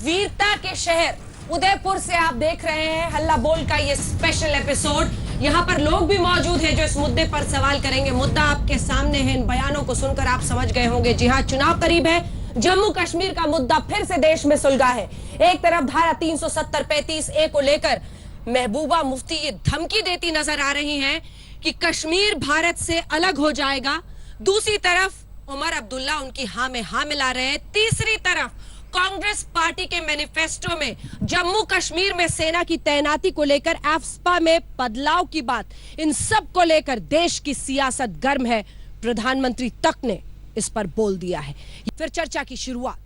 वीरता के शहर उदयपुर से आप देख रहे हैं हल्ला बोल का ये स्पेशल एपिसोड। यहाँ पर लोग भी मौजूद हैं जो इस मुद्दे पर सवाल करेंगे। मुद्दा आपके सामने है, इन बयानों को सुनकर आप समझ गए होंगे। जी हाँ, चुनाव करीब है, जम्मू कश्मीर का मुद्दा फिर से देश में सुलगा है। एक तरफ धारा 370-35A को लेकर महबूबा मुफ्ती ये धमकी देती नजर आ रही हैं कि कश्मीर भारत से अलग हो जाएगा। दूसरी तरफ उमर अब्दुल्ला उनकी हाँ में हाँ मिला रहे हैं। तीसरी तरफ कांग्रेस पार्टी के मैनिफेस्टो में जम्मू कश्मीर में सेना की तैनाती को लेकर एफस्पा में बदलाव की बात। इन सब को लेकर देश की सियासत गर्म है। प्रधानमंत्री तक ने इस पर बोल दिया है। फिर चर्चा की शुरुआत।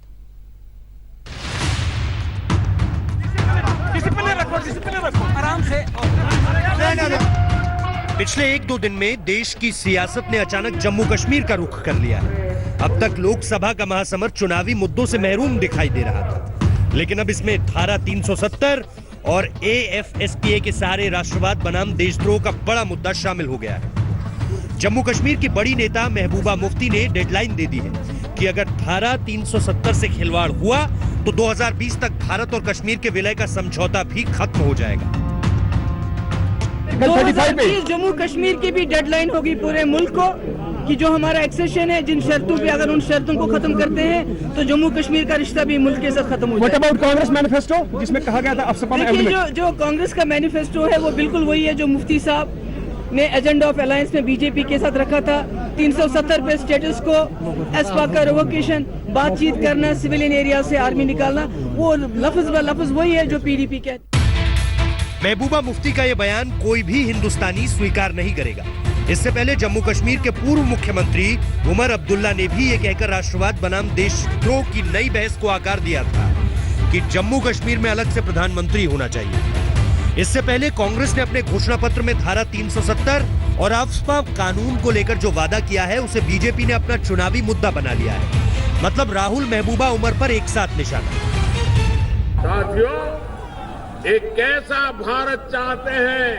डिसिप्लिन रखो, आराम से। पिछले 1-2 दिन में देश की सियासत ने अचानक जम्मू कश्मीर का रुख कर लिया है। अब तक लोकसभा का महासमर चुनावी मुद्दों से महरूम दिखाई दे रहा था, लेकिन अब इसमें धारा 370 और AFSPA के सहारे राष्ट्रवाद बनाम देशद्रोह का बड़ा मुद्दा शामिल हो गया है। जम्मू कश्मीर की बड़ी नेता महबूबा मुफ्ती ने डेडलाइन दे दी है कि अगर धारा 370 से खिलवाड़ हुआ तो 2020 तक भारत और कश्मीर के विलय का समझौता भी खत्म हो जाएगा। 2020 जम्मू कश्मीर की भी डेडलाइन होगी पूरे मुल्क को कि जो हमारा एक्सेशन है, जिन शर्तों पे अगर उन शर्तों को खत्म करते हैं तो जम्मू कश्मीर का रिश्ता भी मुल्क के साथ खत्म हो जाएगा। What about कांग्रेस मैनिफेस्टो जिसमें कहा गया था एफस्पा में जो कांग्रेस का मैनिफेस्टो है वो बिल्कुल वही है जो मुफ्ती साहब ने एजेंडा ऑफ अलायंस में बीजेपी के साथ रखा था। 370 पे स्टेटस को, एफस्पा का रिवोकेशन, बातचीत करना, सिविलियन एरिया से आर्मी निकालना, वो लफ्ज वही है जो पीडीपी कहती। महबूबा मुफ्ती का यह बयान कोई भी हिंदुस्तानी स्वीकार नहीं करेगा। इससे पहले जम्मू कश्मीर के पूर्व मुख्यमंत्री उमर अब्दुल्ला ने भी ये कहकर राष्ट्रवाद बनाम देशद्रोह की नई बहस को आकार दिया था कि जम्मू कश्मीर में अलग से प्रधानमंत्री होना चाहिए। इससे पहले कांग्रेस ने अपने घोषणा पत्र में धारा 370 और एफस्पा कानून को लेकर जो वादा किया है उसे बीजेपी ने अपना चुनावी मुद्दा बना लिया है। मतलब राहुल, महबूबा, उमर पर एक साथ निशाना। साथियों, एक कैसा भारत चाहते हैं,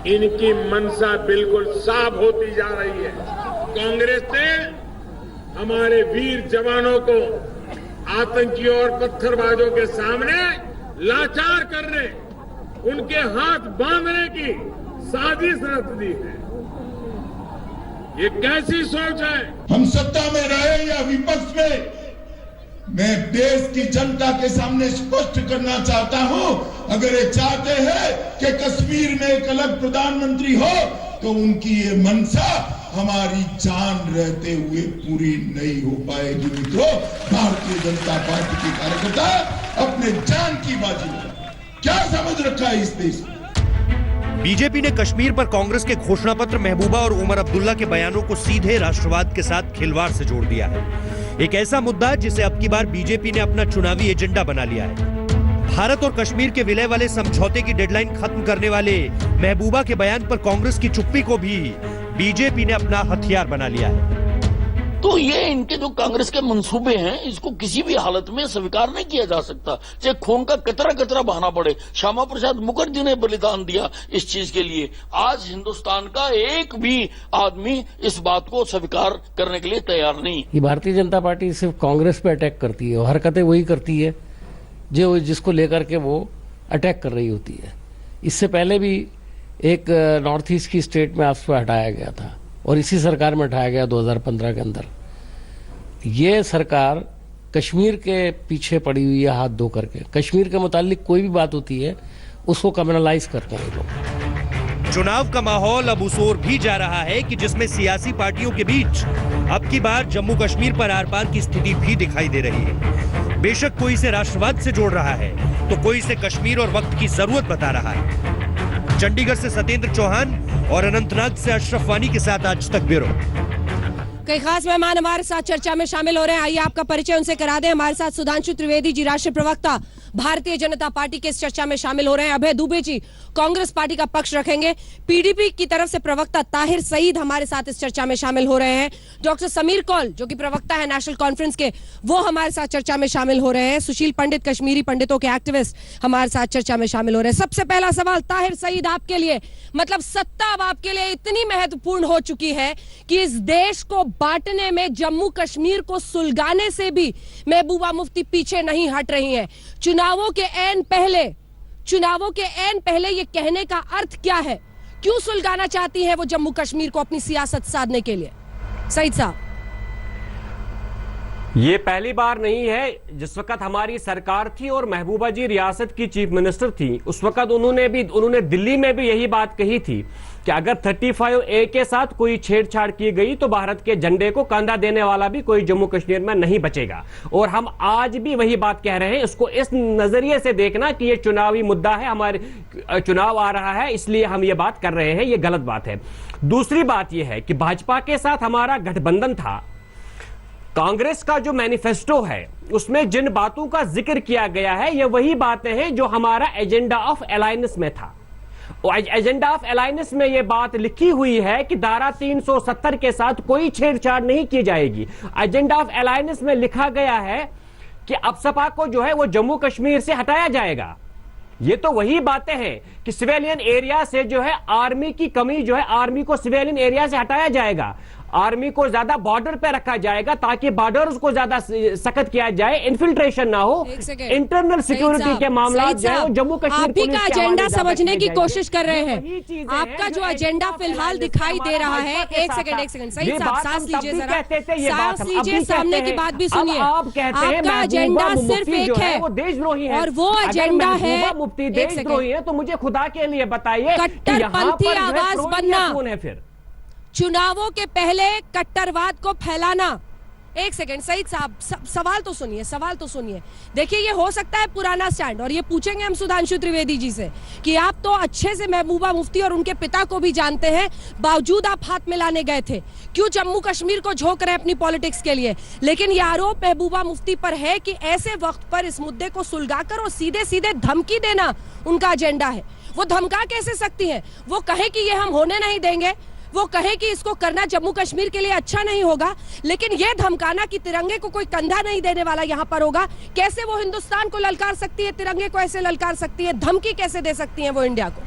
इनकी मंशा बिल्कुल साफ होती जा रही है। कांग्रेस ने हमारे वीर जवानों को आतंकियों और पत्थरबाजों के सामने लाचार करने, उनके हाथ बांधने की साजिश रच दी है। ये कैसी सोच है? हम सत्ता में रहे या विपक्ष में, मैं देश की जनता के सामने स्पष्ट करना चाहता हूं, अगर ये चाहते हैं कि कश्मीर में एक अलग प्रधानमंत्री हो तो उनकी ये मंशा हमारी जान रहते हुए पूरी नहीं हो पाएगी। मित्रों, भारतीय जनता पार्टी के कार्यकर्ता अपने जान की बाजी में क्या समझ रखा है इस देश में। बीजेपी ने कश्मीर पर कांग्रेस के घोषणा पत्र, महबूबा और उमर अब्दुल्ला के बयानों को सीधे राष्ट्रवाद के साथ खिलवाड़ से जोड़ दिया है। एक ऐसा मुद्दा जिसे अब की बार बीजेपी ने अपना चुनावी एजेंडा बना लिया है। भारत और कश्मीर के विलय वाले समझौते की डेडलाइन खत्म करने वाले महबूबा के बयान पर कांग्रेस की चुप्पी को भी बीजेपी ने अपना हथियार बना लिया है। तो ये इनके जो कांग्रेस के मंसूबे हैं, इसको किसी भी हालत में स्वीकार नहीं किया जा सकता, चाहे खून का कतरा कतरा बहाना पड़े। श्यामा प्रसाद मुखर्जी ने बलिदान दिया इस चीज के लिए। आज हिंदुस्तान का एक भी आदमी इस बात को स्वीकार करने के लिए तैयार नहीं। ये भारतीय जनता पार्टी सिर्फ कांग्रेस पे अटैक करती है और हरकतें वही करती है जो जिसको लेकर के वो अटैक कर रही होती है। इससे पहले भी एक नॉर्थ ईस्ट की स्टेट में आपसे हटाया गया था और इसी सरकार में हटाया गया 2015 के अंदर। ये सरकार कश्मीर के पीछे पड़ी हुई है हाथ धो करके। कश्मीर के मुतालिक कोई भी बात होती है उसको कम्युनलाइज करते हैं लोग। चुनाव का माहौल अब उस ओर भी जा रहा है कि जिसमें सियासी पार्टियों के बीच अब की बार जम्मू कश्मीर पर आर पार की स्थिति भी दिखाई दे रही है। बेशक कोई इसे राष्ट्रवाद से जोड़ रहा है तो कोई इसे कश्मीर और वक्त की जरूरत बता रहा है। चंडीगढ़ से सत्येंद्र चौहान और अनंतनाग से अशरफ वानी के साथ आज तक ब्यूरो। कई खास मेहमान हमारे साथ चर्चा में शामिल हो रहे हैं। आइए आपका परिचय उनसे करा दें। हमारे साथ सुधांशु त्रिवेदी जी, राष्ट्रीय प्रवक्ता भारतीय जनता पार्टी के इस चर्चा में शामिल हो रहे हैं। अभय दुबे जी कांग्रेस पार्टी का पक्ष रखेंगे, पीडीपी की तरफ से प्रवक्ता ताहिर सईद हमारे साथ इस चर्चा में शामिल हो रहे हैं, डॉक्टर समीर कौल जो कि प्रवक्ता है नेशनल कॉन्फ्रेंस के वो हमारे साथ चर्चा में शामिल हो रहे हैं, सुशील पंडित कश्मीरी पंडितों के एक्टिविस्ट हमारे साथ चर्चा में शामिल हो रहे हैं। सबसे पहला सवाल ताहिर सईद आपके लिए, मतलब सत्ता अब आपके लिए इतनी महत्वपूर्ण हो चुकी है कि इस देश को बांटने में, जम्मू कश्मीर को सुलगाने से भी महबूबा मुफ्ती पीछे नहीं हट रही हैं। चुनावों के ऐन पहले ये कहने का अर्थ क्या है? क्यों सुलगाना चाहती है वो जम्मू कश्मीर को अपनी सियासत साधने के लिए? सईद साहब, ये पहली बार नहीं है। जिस वक्त हमारी सरकार थी और महबूबा जी रियासत की चीफ मिनिस्टर थी, उस वक्त उन्होंने दिल्ली में भी यही बात कही थी कि अगर 35A के साथ कोई छेड़छाड़ की गई तो भारत के झंडे को कंधा देने वाला भी कोई जम्मू कश्मीर में नहीं बचेगा। और हम आज भी वही बात कह रहे हैं। इसको इस नजरिए से देखना कि ये चुनावी मुद्दा है, हमारे चुनाव आ रहा है इसलिए हम ये बात कर रहे हैं, ये गलत बात है। दूसरी बात यह है कि भाजपा के साथ हमारा गठबंधन था, कांग्रेस का जो मैनिफेस्टो है उसमें जिन बातों का जिक्र किया गया है ये वही बातें हैं जो हमारा एजेंडा ऑफ अलायंस में था। एजेंडा ऑफ अलायंस में यह बात लिखी हुई है कि धारा 370 के साथ कोई छेड़छाड़ नहीं की जाएगी। एजेंडा ऑफ अलायंस में लिखा गया है कि अपसपा को जो है वो जम्मू कश्मीर से हटाया जाएगा। ये तो वही बातें हैं कि सिविलियन एरिया से जो है आर्मी की कमी जो है, आर्मी को सिविलियन एरिया से हटाया जाएगा, आर्मी को ज्यादा बॉर्डर पे रखा जाएगा ताकि बॉर्डर्स को ज्यादा सख्त किया जाए, इन्फिल्ट्रेशन ना हो, इंटरनल सिक्योरिटी के मामला जो है जम्मू कश्मीर पुलिस का एजेंडा समझने की कोशिश कर रहे हैं। आपका जो एजेंडा फिलहाल दिखाई दे रहा है, एक सेकंड सही साहब सांस लीजिए जरा, सांस लीजिए, सामने की बात भी सुनिए। आपका एजेंडा सिर्फ एक है, वो देशद्रोही है और वो एजेंडा है मुफ्ती देशद्रोही है, तो मुझे खुदा के लिए बताइए कट्टरपंथी आवाज बनना, है फिर चुनावों के पहले कट्टरवाद को फैलाना। एक सेकंड सईद साहब, सवाल तो सुनिए। देखिए ये हो सकता है पुराना स्टैंड, और ये पूछेंगे हम सुधांशु त्रिवेदी जी से कि आप तो अच्छे से महबूबा मुफ्ती और उनके पिता को भी जानते हैं, बावजूद आप हाथ मिलाने गए थे, क्यों जम्मू कश्मीर को झोंक रहे अपनी पॉलिटिक्स के लिए? लेकिन ये आरोप महबूबा मुफ्ती पर है कि ऐसे वक्त पर इस मुद्दे को सुलगाकर और सीधे सीधे धमकी देना उनका एजेंडा है। वो धमका कैसे सकती है? वो कहे कि ये हम होने नहीं देंगे, वो कहे कि इसको करना जम्मू कश्मीर के लिए अच्छा नहीं होगा, लेकिन यह धमकाना कि तिरंगे को कोई कंधा नहीं देने वाला यहां पर होगा, कैसे वो हिंदुस्तान को ललकार सकती है? तिरंगे को ऐसे ललकार सकती है? धमकी कैसे दे सकती है वो इंडिया को?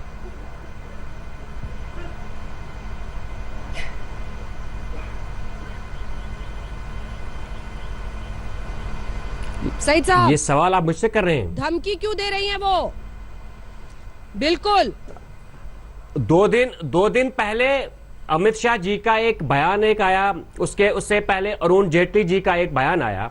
सईद साहब, ये सवाल आप मुझसे कर रहे हैं। धमकी क्यों दे रही हैं वो? बिल्कुल, दो दिन पहले अमित शाह जी का एक बयान आया, उससे पहले अरुण जेटली जी का एक बयान आया।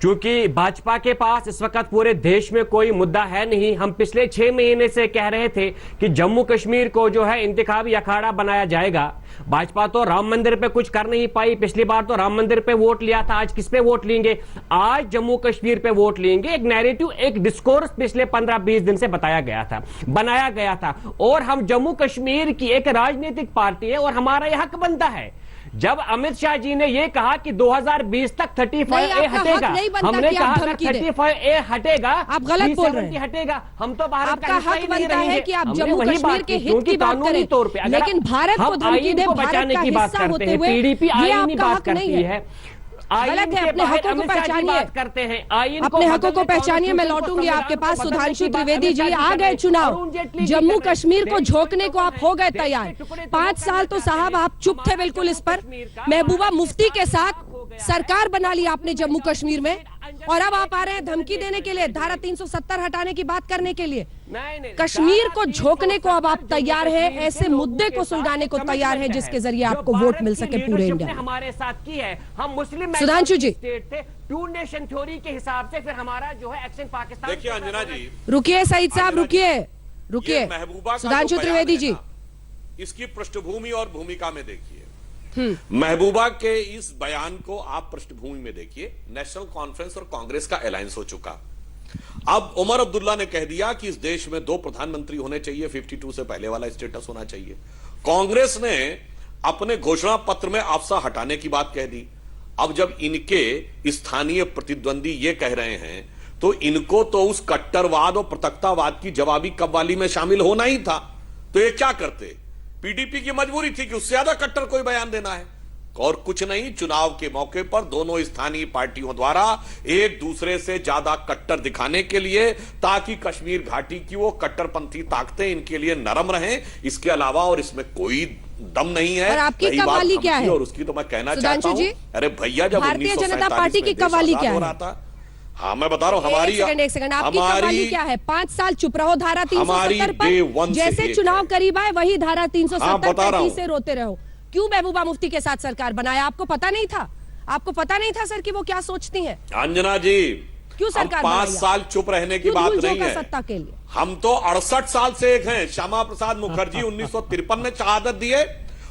क्योंकि भाजपा के पास इस वक्त पूरे देश में कोई मुद्दा है नहीं, हम पिछले 6 महीने से कह रहे थे कि जम्मू कश्मीर को जो है इंतखाबी अखाड़ा बनाया जाएगा। भाजपा तो राम मंदिर पे कुछ कर नहीं पाई, पिछली बार तो राम मंदिर पे वोट लिया था, आज किस पे वोट लेंगे? आज जम्मू कश्मीर पे वोट लेंगे। एक नैरेटिव, एक डिस्कोर्स पिछले 15-20 दिन से बनाया गया था और हम जम्मू कश्मीर की एक राजनीतिक पार्टी है और हमारा यह हक बनता है। जब अमित शाह जी ने यह कहा कि 2020 तक 35A हटेगा, हमने कहा अगर 35A हटेगा, आप गलत बोल रहे हैं। हटेगा, हम तो भारत का हक बनता है कि आप जम्मू कश्मीर के हित की बात करें, लेकिन भारत को धमकी दे, भारत का हिस्सा होते हुए ये आपका हक नहीं है। गलत है, अपने हकों को पहचानिए, अपने हकों को पहचानिए। मैं लौटूंगी आपके पास। सुधांशु त्रिवेदी जी, आ गए चुनाव, जम्मू कश्मीर को झोंकने को आप हो गए तैयार। 5 साल तो साहब आप चुप थे बिल्कुल इस पर। महबूबा मुफ्ती के साथ सरकार बना ली आपने जम्मू कश्मीर में, और अब आप आ रहे हैं धमकी देने के लिए, धारा 370 हटाने की बात करने के लिए। कश्मीर को झोंकने को अब आप तैयार हैं, ऐसे मुद्दे को सुलगाने को तैयार हैं जिसके जरिए आपको वोट मिल सके पूरे इंडिया में। हमारे साथ की है, हम मुस्लिम सुधांशु जी, टू नेशन थ्योरी के हिसाब से फिर हमारा जो है एक्शन पाकिस्तान। देखिए अंजना जी, रुकिए सईद साहब, रुकिए। सुधांशु त्रिवेदी जी, इसकी पृष्ठभूमि और भूमिका में देखिए। महबूबा के इस बयान को आप पृष्ठभूमि में देखिए। नेशनल कॉन्फ्रेंस और कांग्रेस का अलायंस हो चुका। अब उमर अब्दुल्ला ने कह दिया कि इस देश में 2 प्रधानमंत्री होने चाहिए, 52 से पहले वाला स्टेटस होना चाहिए। कांग्रेस ने अपने घोषणा पत्र में अफसा हटाने की बात कह दी। अब जब इनके स्थानीय प्रतिद्वंदी ये कह रहे हैं तो इनको तो उस कट्टरवाद और पृथकतावाद की जवाबी कव्वाली में शामिल होना ही था। तो ये क्या करते? पीडीपी की मजबूरी थी कि उससे ज्यादा कट्टर कोई बयान देना है और कुछ नहीं। चुनाव के मौके पर दोनों स्थानीय पार्टियों द्वारा एक दूसरे से ज्यादा कट्टर दिखाने के लिए, ताकि कश्मीर घाटी की वो कट्टरपंथी ताकतें इनके लिए नरम रहें। इसके अलावा और इसमें कोई दम नहीं है। और आपकी कव्वाली क्या है? और उसकी तो मैं कहना चाहता हूं, अरे भैया, जब भारतीय जनता पार्टी की कव्वाली क्या है? हाँ, मैं बता रहा हूं, हमारी एक सेकंड, आपकी कव्वाली क्या है? 5 साल चुप रहो धारा 370 पर, जैसे चुनाव करीब आए वही धारा 370 से रोते रहो। क्यों महबूबा मुफ्ती के साथ सरकार बनाया? आपको पता नहीं था? आपको पता नहीं था सर कि वो क्या सोचती हैं? अंजना जी, क्यों सरकार 5 साल चुप रहने की बात नहीं है। सत्ता के लिए हम तो 68 साल से एक हैं। श्यामा प्रसाद मुखर्जी 1953 में शहादत दिए।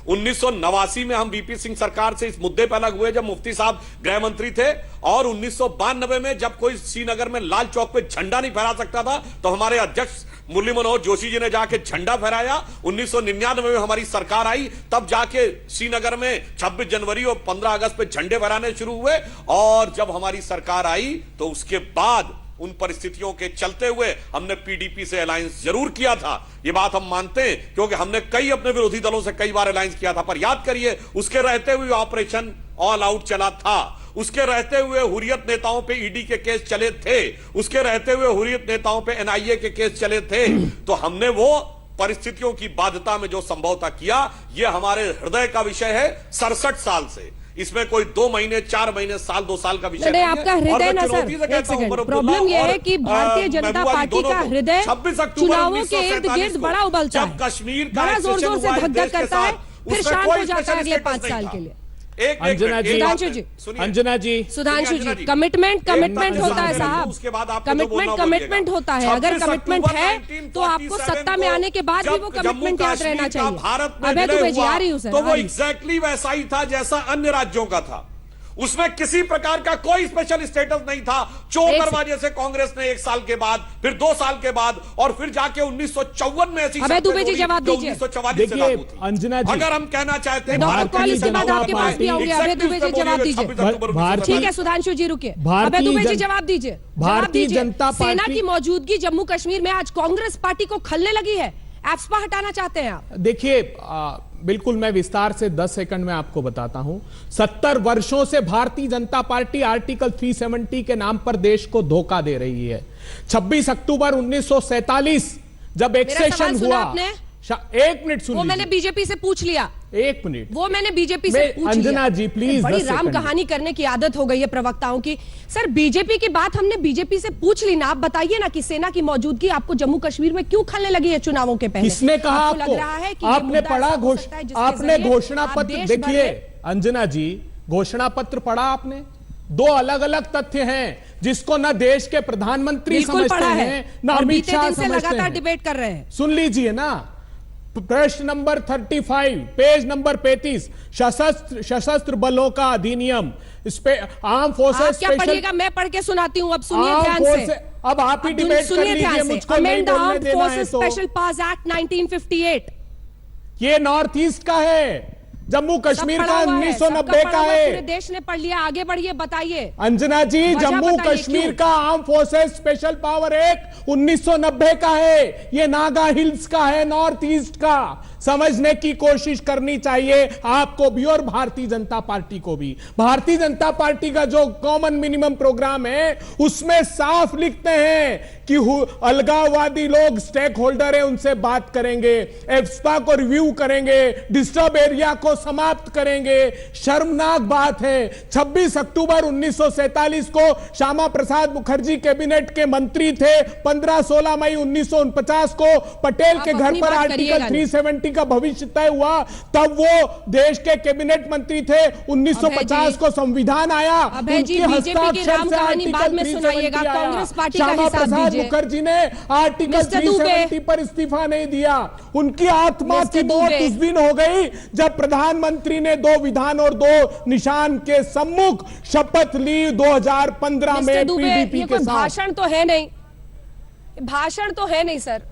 1989 में हम वीपी सिंह सरकार से इस मुद्दे पर अलग हुए जब मुफ्ती साहब गृह मंत्री थे, और 1992 में जब कोई श्रीनगर में लाल चौक पे झंडा नहीं फहरा सकता था तो हमारे अध्यक्ष मुरली मनोहर जोशी जी ने जाके झंडा फहराया। 1999 में हमारी सरकार आई, तब जाके श्रीनगर में 26 जनवरी और 15 अगस्त पे झंडे फहराने शुरू हुए। और जब हमारी सरकार आई तो उसके बाद उन परिस्थितियों के चलते हुए हमने पीडीपी से अलायंस जरूर किया था। ये बात हम मानते हैं, क्योंकि हमने कई अपने विरोधी दलों से कई बार अलायंस किया था। पर याद करिए, उसके रहते हुए ऑपरेशन ऑल आउट चला था, उसके रहते हुए हुर्रियत नेताओं पे ईडी के केस चले थे, उसके रहते हुए हुर्रियत नेताओं पे एनआईए के केस चले थे। तो हमने वो परिस्थितियों की बाध्यता में जो संभवता किया, ये हमारे हृदय का विषय है 67 साल से। इसमें कोई 2 महीने, 4 महीने, साल, 2 साल का विषय नहीं है। आपका हृदय ना सर, एक सेकंड, प्रॉब्लम यह है कि भारतीय जनता पार्टी का हृदय चुनावों के इर्द गिर्द बड़ा उबलता है, कश्मीर बड़ा जोर जोर से धक-धक करता है, फिर शांत हो जाता है अगले 5 साल के लिए। अंजना जी, सुधांशु जी, कमिटमेंट होता है साहब, कमिटमेंट होता है। अगर कमिटमेंट है तो आपको सत्ता में आने के बाद भी वो कमिटमेंट याद रहना चाहिए। अभय दुबे जी, आ रही हूँ सर। तो वो एग्जैक्टली वैसा ही था जैसा अन्य राज्यों का था। उसमें किसी प्रकार का कोई स्पेशल स्टेटस नहीं था। चोर दरवाजे से कांग्रेस ने 1 साल के बाद, फिर 2 साल के बाद, और फिर जाके 1954 में ऐसी अभय दुबे जी जवाब दीजिए। 1944 से लागू थी। अंजना जी, अगर हम कहना चाहते हैं, इसके बाद आपके पास भी आऊंगे। अभय दुबे जी जवाब दीजिए। ठीक है सुधांशु जी, रुकिए। अभय दुबे जी जवाब दीजिए। भारतीय जनता पार्टी, सेना की मौजूदगी जम्मू कश्मीर में आज कांग्रेस पार्टी को खलने लगी है। एफ्सपा हटाना चाहते हैं आप? देखिए, बिल्कुल मैं विस्तार से 10 सेकंड में आपको बताता हूं। 70 वर्षों से भारतीय जनता पार्टी आर्टिकल 370 के नाम पर देश को धोखा दे रही है। 26 अक्टूबर 1947 जब एक्सेशन हुआ, 1 मिनट सुनिए, वो मैंने बीजेपी से पूछ लिया। 1 मिनट, वो मैंने बीजेपी से पूछ लिया। अंजना जी प्लीज, बड़ी राम कहानी करने की आदत हो गई है प्रवक्ताओं की। सर, बीजेपी की बात हमने बीजेपी से पूछ ली ना। आप बताइए ना कि सेना की मौजूदगी आपको जम्मू कश्मीर में क्यों खलने लगी है चुनावों के पहले? किसने कहा आपको? लग रहा है कि आपने पढ़ा आपने घोषणा पत्र? देखिए अंजना जी, घोषणा पत्र पढ़ा आपने? 2 अलग अलग तथ्य हैं जिसको ना देश के प्रधानमंत्री समझते हैं, ना अमित शाह समझते हैं। लगातार डिबेट कर रहे हैं। सुन लीजिए ना, प्रश्न नंबर 35, पेज नंबर 35, सशस्त्र बलों का अधिनियम, आर्म फोर्सेस। क्या पढ़िएगा? मैं पढ़ के सुनाती हूँ, अब सुनिए ध्यान से। अब आप ही डिबेट कर लीजिए, मुझको नहीं बोलने देना है तो। स्पेशल पास एक्ट 1958, ये नॉर्थ ईस्ट का है, जम्मू कश्मीर का 1990 का है। पूरे देश ने पढ़ लिया, आगे बढ़िए, बताइए। अंजना जी, जम्मू कश्मीर का arm forces special power act 1990 का है। ये नागा हिल्स का है, नॉर्थ ईस्ट का। समझने की कोशिश करनी चाहिए आपको भी और भारतीय जनता पार्टी को भी। भारतीय जनता पार्टी का जो कॉमन मिनिमम प्रोग्राम है उसमें साफ लिखते हैं कि अलगाववादी लोग स्टेक होल्डर है, उनसे बात करेंगे, एफ्सपा को रिव्यू करेंगे, डिस्टर्ब एरिया को समाप्त करेंगे। शर्मनाक बात है। 26 अक्टूबर 1947 को श्यामा प्रसाद मुखर्जी कैबिनेट के मंत्री थे। 15-16 मई 1949 को पटेल के घर पर आर्टिकल 370 का भविष्य तय हुआ, तब वो देश के कैबिनेट मंत्री थे। 1950 को संविधान आया, उनकी हस्ताक्षर से आर्टिकल 370 आया। श्यामा प्रसाद मुखर्जी ने आर्टिकल 370 पर इस्तीफा नहीं दिया। उनकी आत्मा की मौत उस दिन हो गई जब प्रधानमंत्री ने 2 विधान और 2 निशान के सम्मुख शपथ ली 2015 में पीडीपी के साथ। भाषण तो है नहीं, भाषण तो है नहीं सर।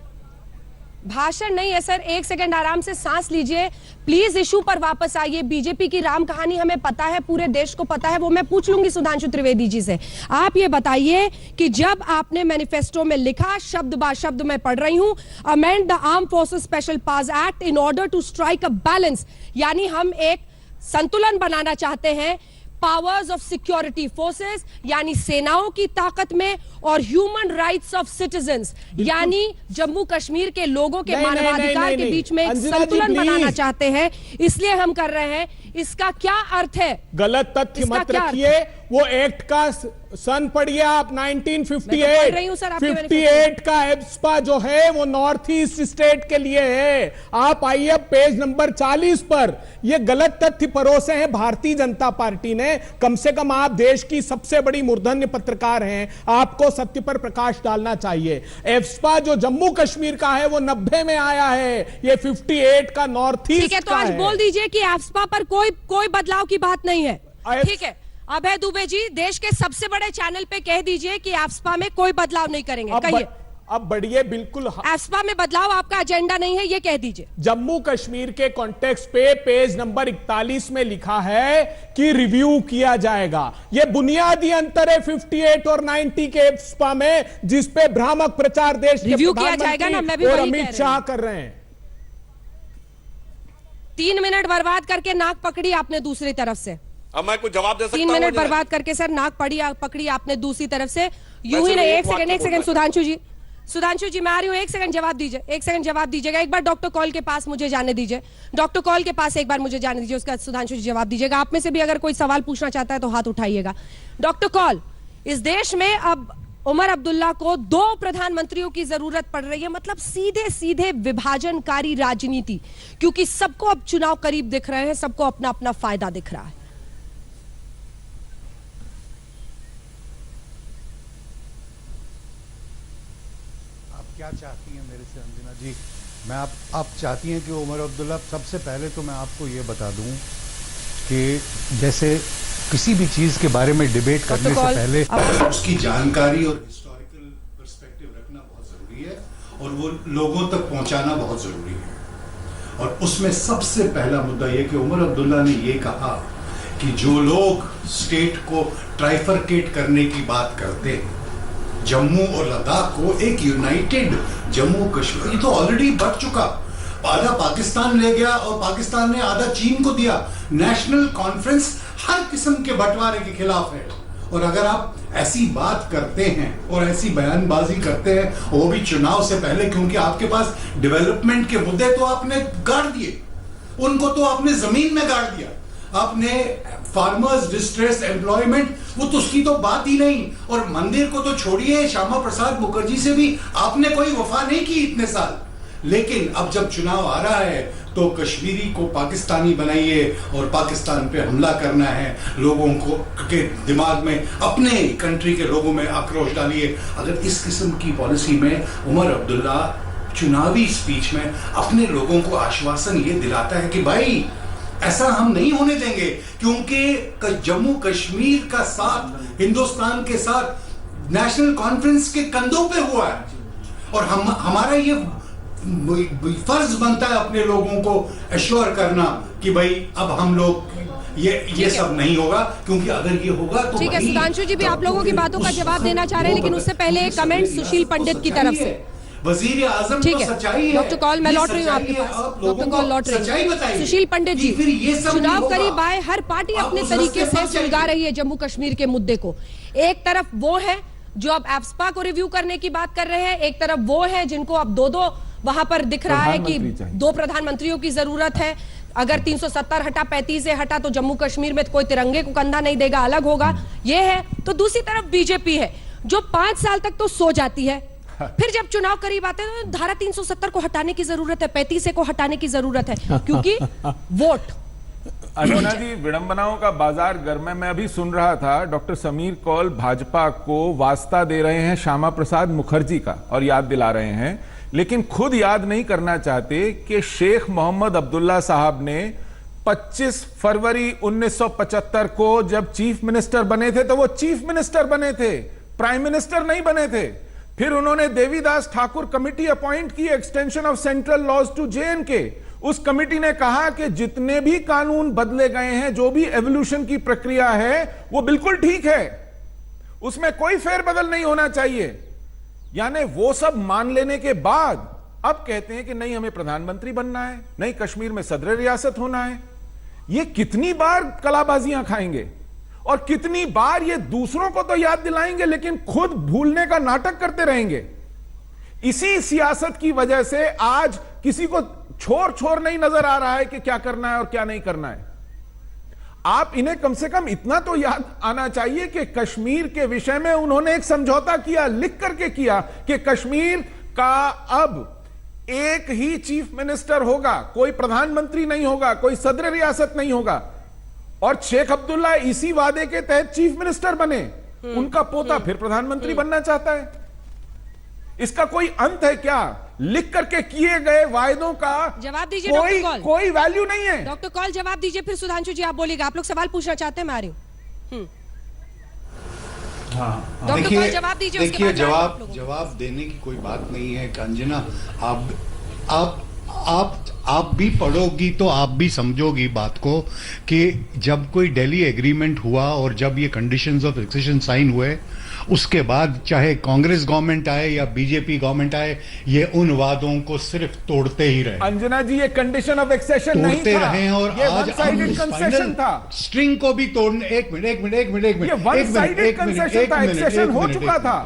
भाषण नहीं है सर, एक सेकंड आराम से सांस लीजिए प्लीज। इशू पर वापस आइए। बीजेपी की राम कहानी हमें पता है, पूरे देश को पता है, वो मैं पूछ लूंगी सुधांशु त्रिवेदी जी से। आप ये बताइए कि जब आपने मैनिफेस्टो में लिखा, शब्द बा शब्द मैं पढ़ रही हूं, amend the armed forces special powers act in order to strike a balance, यानी हम एक संतुलन बनाना चाहते हैं पावर्स ऑफ सिक्योरिटी फोर्सेस यानी सेनाओं की ताकत में और ह्यूमन राइट्स ऑफ सिटीजन्स यानी जम्मू कश्मीर के लोगों के मानवाधिकार के बीच में एक संतुलन बनाना चाहते हैं, इसलिए हम कर रहे हैं। इसका क्या अर्थ है? गलत तथ्य मत रखिए। वो एक्ट का सन पढ़िए आप, 1958 का एब्सपा जो है वो नॉर्थ ईस्ट स्टेट के लिए है। आप आइए पेज नंबर 40 पर, ये गलत तथ्य परोसे हैं भारतीय जनता पार्टी ने। कम से कम आप देश की सबसे बड़ी मूर्धन्य पत्रकार हैं, आपको सत्य पर प्रकाश डालना चाहिए। एब्सपा जो जम्मू कश्मीर का है वो 90 में आया है, ये 58 का नॉर्थ ईस्ट। ठीक है, तो आज बोल दीजिए कि एब्सपा पर कोई बदलाव की बात नहीं है। ठीक है, अभय दुबे जी देश के सबसे बड़े चैनल पे कह दीजिए कि एब्सपा में कोई बदलाव नहीं करेंगे। कहिए। अब बढ़िए, बिल्कुल एब्सपा में बदलाव आपका एजेंडा नहीं है, ये कह दीजिए। जम्मू कश्मीर के कॉन्टेक्स्ट पे पेज नंबर 41 में लिखा है कि रिव्यू किया जाएगा। ये बुनियादी अंतर है 58 और 90 के एब्सपा में, जिस पे भ्रामक प्रचार देश के रिव्यू किया जाएगा ना, मैं भी और अमित शाह कर रहे हैं। 3 मिनट बर्बाद करके नाक पकड़ी आपने दूसरी तरफ से। अब मैं कुछ जवाब दे सकता हूं? 3 मिनट बर्बाद करके सर नाक पकड़ी आपने दूसरी तरफ से। यूं ही नहीं, एक सेकंड सुधांशु जी मैं आ रही हूं, एक सेकंड जवाब दीजिए, एक सेकंड जवाब दीजिएगा। एक बार डॉक्टर कॉल के पास मुझे जाने दीजिए, डॉक्टर कॉल के पास एक बार मुझे जाने दीजिए, उसका सुधांशु जी जवाब दीजिएगा। आप में से भी अगर कोई सवाल पूछना चाहता है तो हाथ उठाइएगा। डॉक्टर कॉल, इस देश में अब उमर अब्दुल्ला को 2 प्रधानमंत्रियों की जरूरत पड़ रही है, मतलब सीधे सीधे विभाजनकारी राजनीति, क्योंकि सबको अब चुनाव करीब दिख रहे हैं, सबको अपना अपना फायदा दिख रहा है। क्या चाहती हैं मेरे से अंजना जी? मैं आप चाहती हैं कि उमर अब्दुल्ला, सबसे पहले तो मैं आपको ये बता दूं कि जैसे किसी भी चीज के बारे में डिबेट करने से पहले उसकी जानकारी और हिस्टोरिकल पर्सपेक्टिव रखना बहुत जरूरी है और वो लोगों तक पहुंचाना बहुत जरूरी है। और उसमें सबसे पहला मुद्दा यह कि उमर अब्दुल्ला ने ये कहा कि जो लोग स्टेट को ट्राइफरकेट करने की बात करते हैं, जम्मू और लद्दाख को एक यूनाइटेड जम्मू कश्मीर, ये तो ऑलरेडी बढ़ चुका। आधा पाकिस्तान ले गया और पाकिस्तान ने आधा चीन को दिया। नेशनल कॉन्फ्रेंस हर किस्म के बंटवारे के खिलाफ है। और अगर आप ऐसी बात करते हैं और ऐसी बयानबाजी करते हैं, वो भी चुनाव से पहले, क्योंकि आपके पास डेवलपमेंट के मुद्दे तो आपने गाड़ दिए, उनको तो आपने जमीन में गाड़ दिया। आपने फार्मर्स डिस्ट्रेस एम्प्लॉयमेंट, वो तो उसकी तो बात ही नहीं। और मंदिर को तो छोड़िए, श्यामा प्रसाद मुखर्जी से भी आपने कोई वफा नहीं की इतने साल। लेकिन अब जब चुनाव आ रहा है तो कश्मीरी को पाकिस्तानी बनाइए और पाकिस्तान पे हमला करना है, लोगों को के दिमाग में, अपने कंट्री के लोगों में आक्रोश डालिए। अगर इस किस्म की पॉलिसी में उमर अब्दुल्ला चुनावी स्पीच में अपने लोगों को आश्वासन ये दिलाता है कि भाई ऐसा हम नहीं होने देंगे, क्योंकि जम्मू कश्मीर का साथ हिंदुस्तान के साथ नेशनल कॉन्फ्रेंस के कंधों पे हुआ है और हमारा ये फर्ज बनता है अपने लोगों को एश्योर करना कि भाई अब हम लोग ये सब नहीं होगा, क्योंकि अगर ये होगा तो ठीक है। सुधांशु जी भी आप लोगों की बातों का जवाब देना चाह रहे हैं, लेकिन उससे पहले एक कमेंट सुशील पंडित की तरफ से। वजीर आजम ठीक तो है, सच्चाई है। डॉक्टर कॉल मैं लौट रही हूँ आपके पास। डॉक्टर कॉल लौट रही हूँ। सुशील पंडित जी, चुनाव करीब आए, हर पार्टी अपने तरीके से सुलझा रही है जम्मू कश्मीर के मुद्दे को। एक तरफ वो है जो अब एब्सपा को रिव्यू करने की बात कर रहे हैं, एक तरफ वो है जिनको अब दो वहां पर दिख रहा है कि 2 प्रधानमंत्रियों की जरूरत है। अगर 370 हटा, 35 से हटा तो जम्मू कश्मीर में कोई तिरंगे को कंधा नहीं देगा, अलग होगा, ये है। तो दूसरी तरफ बीजेपी है जो 5 साल तक तो सो जाती है, फिर जब चुनाव करीब आते हैं तो धारा 370 को हटाने की जरूरत है, 35 को हटाने की जरूरत है, क्योंकि वोट। अंजना जी, विडंबनाओं का बाजार गर्म है। मैं अभी सुन रहा था डॉक्टर समीर कौल भाजपा को वास्ता दे रहे हैं श्यामा प्रसाद मुखर्जी का और याद दिला रहे हैं, लेकिन खुद याद नहीं करना चाहते कि शेख मोहम्मद अब्दुल्ला साहब ने 25 फरवरी 1975 को जब चीफ मिनिस्टर बने थे तो वो चीफ मिनिस्टर बने थे, प्राइम मिनिस्टर नहीं बने थे। फिर उन्होंने देवीदास ठाकुर कमेटी अपॉइंट की, extension of central laws to JNK। उस कमेटी ने कहा कि जितने भी कानून बदले गए हैं, जो भी एवोल्यूशन की प्रक्रिया है, वो बिल्कुल ठीक है, उसमें कोई फेरबदल नहीं होना चाहिए। यानी वो सब मान लेने के बाद अब कहते हैं कि नहीं, हमें प्रधानमंत्री बनना है, नहीं कश्मीर में सदर रियासत होना है। ये कितनी बार कलाबाजियां खाएंगे और कितनी बार ये दूसरों को तो याद दिलाएंगे लेकिन खुद भूलने का नाटक करते रहेंगे। इसी सियासत की वजह से आज किसी को छोर नहीं नजर आ रहा है कि क्या करना है और क्या नहीं करना है। आप इन्हें कम से कम इतना तो याद आना चाहिए कि कश्मीर के विषय में उन्होंने एक समझौता किया, लिख करके किया, कि कश्मीर का अब एक ही चीफ मिनिस्टर होगा, कोई प्रधानमंत्री नहीं होगा, कोई सदर रियासत नहीं होगा। और शेख अब्दुल्ला इसी वादे के तहत चीफ मिनिस्टर बने, उनका पोता फिर प्रधानमंत्री बनना चाहता है। इसका कोई अंत है क्या? लिख करके किए गए वायदों का जवाब दीजिए डॉक्टर कौल। कोई वैल्यू नहीं है। डॉक्टर कौल जवाब दीजिए, फिर सुधांशु जी आप बोलिएगा। आप लोग सवाल पूछना चाहते हैं, मैं आ रही हूं। हाँ, डॉक्टर कौल जवाब दीजिए। देखिए, जवाब देने की कोई बात नहीं है। अंजना, आप भी पढ़ोगी तो आप भी समझोगी बात को कि जब कोई दिल्ली एग्रीमेंट हुआ और जब ये कंडीशंस ऑफ एक्सेशन साइन हुए, उसके बाद चाहे कांग्रेस गवर्नमेंट आए या बीजेपी गवर्नमेंट आए, ये उन वादों को सिर्फ तोड़ते ही रहे। अंजना जी, ये कंडीशन ऑफ एक्सेशन नहीं था, तोड़ते रहे और ये आज कंसेशन था। स्ट्रिंग को भी तोड़ने, एक मिनट हो चुका था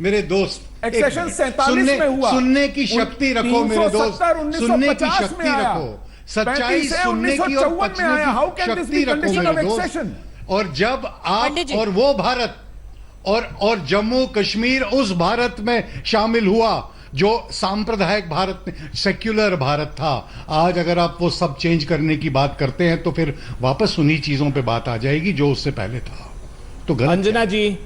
मेरे दोस्त। एक्सेशन 47 में हुआ। सुनने की शक्ति रखो मेरे दोस्त, सुनने की शक्ति रखो, सच्चाई सुनने की और पचने की शक्ति रखो मेरे दोस्त। और जब आप और वो भारत और जम्मू कश्मीर उस भारत में शामिल हुआ जो सांप्रदायिक भारत, सेक्युलर भारत था, आज अगर आप वो सब चेंज करने की बात करते हैं तो फिर वापस उन्हीं चीजों पे बात आ जाएगी जो उससे पहले था। तो गलत। अंजना जी,